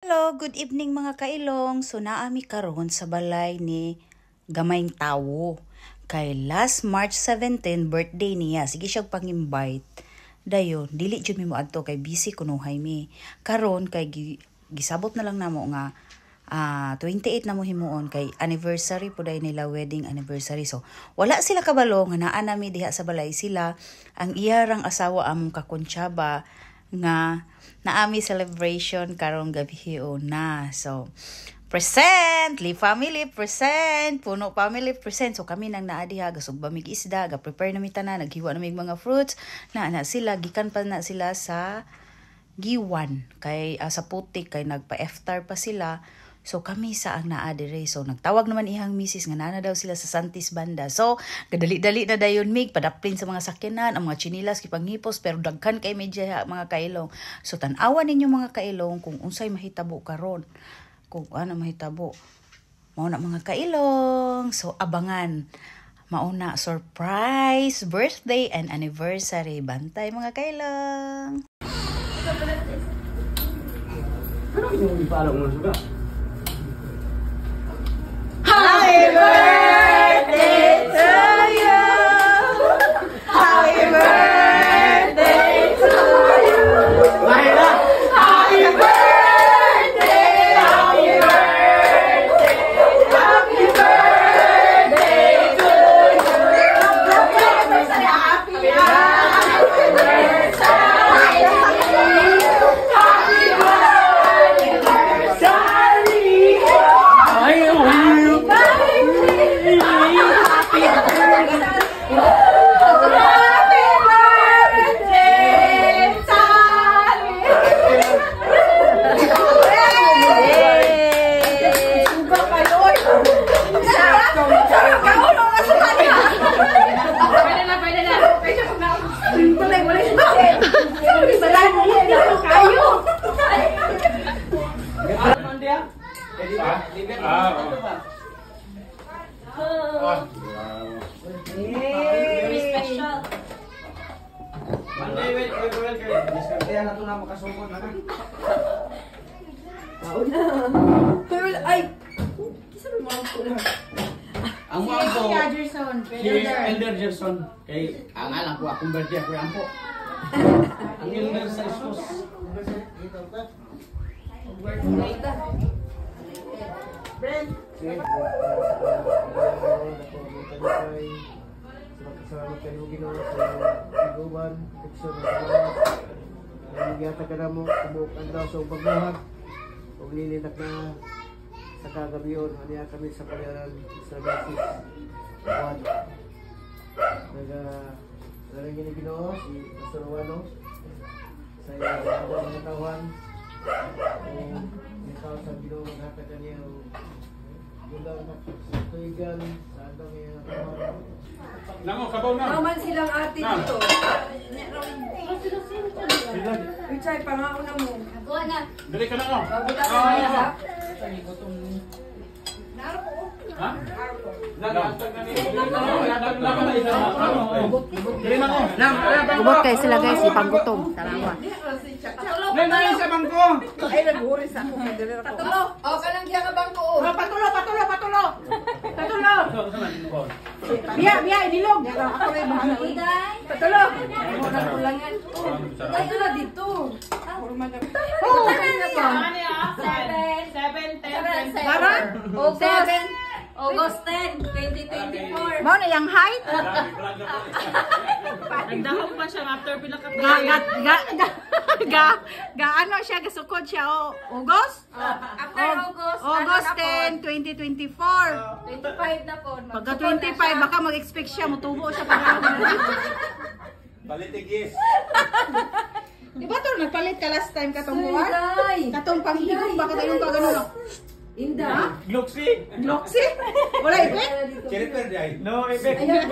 Hello, good evening mga kailong. So naami karon sa balay ni Gamayng Tawo. Kay last March 17 birthday niya. Sige siya pang-invite. Dayon, dili jud mi moadto kay busy kunuhay mi. Karon kay gisabot na lang namo nga 28 na mo himuon kay anniversary po day nila, wedding anniversary. So wala sila kabalo nga naa nami diha sa balay sila. Ang iyarang asawa among kakonsyaba nga naami celebration karong gabi na. So present, family present, puno family present. So kami nang naa diha gasugba mig isda, ga prepare na mi tanan, naghiwa na mig mga fruits. Na sila gikan pa na sila sa Giwan kay sa Putik kay nagpa-iftar pa sila. So kami sa ang naa dire. So nagtawag naman ihang misis nga nana daw sila sa Santis banda. So gadali-dali na dayon mig padaplin sa mga sakyanan, ang mga chinilas kipanghipos pero daghan kay medya mga kailong. So tan-awan ninyo mga kailong kung unsay mahitabo karon. Kung ano mahitabo. Mao na mga kailong. So abangan. Mauna surprise birthday and anniversary. Bantay mga kailong. Ano yung ipaalam mo suga? Happy birthday to you. Happy birthday to you. Mahila! Happy birthday. Happy birthday. Happy birthday to you. Happy Ang mga po, si Elder Gerson. Kay, ang alam ko, akong birthday ako yan po. Ang Elder sa ispos. Nagyata ka na mo, kumukan daw sa pagbuhat. Kung nilinak na sa kagabiyon, maniya kami sa paliran sa basis. Naging ginoo si Pastor Wano sa iyong katawan. Kung ikaw sa ginoo maghatag ka niya gula na sa tuigan sa atong iyong katawan. Namo, kabaw na. Naman silang ate dito. Richay, pangauna mo. Gawa na. Dali ka na ako. Babuta ka na ha? Ha? Naghatag na niya. Dali na ako. Ubot kay sila guys, ipanggutom. Salamat. Nanayin sa bangko. Ay, nag-uris ako. Patulo. O, kanang diya ka bang ko. Patulo. Biya, inilog. Ako rin mahal. Patulo. Nakulangan. Tayo na dito. Oh, August 10, 2024. Mao na yang height. Nagdahon pa siya after pinaka- Gaano siya gasukod siya August? After August. August 10, 2024. 25 na po. Pagka 25 baka mag-expect siya mutubo siya pa. Balitigis. Diba to nagpalit ka last time katong buwan? Inday. Katong panghigog baka tayo pa ganun. Inday. Gloxy. Gloxy? Wala effect? Cherry perde ay. No effect. Ayan.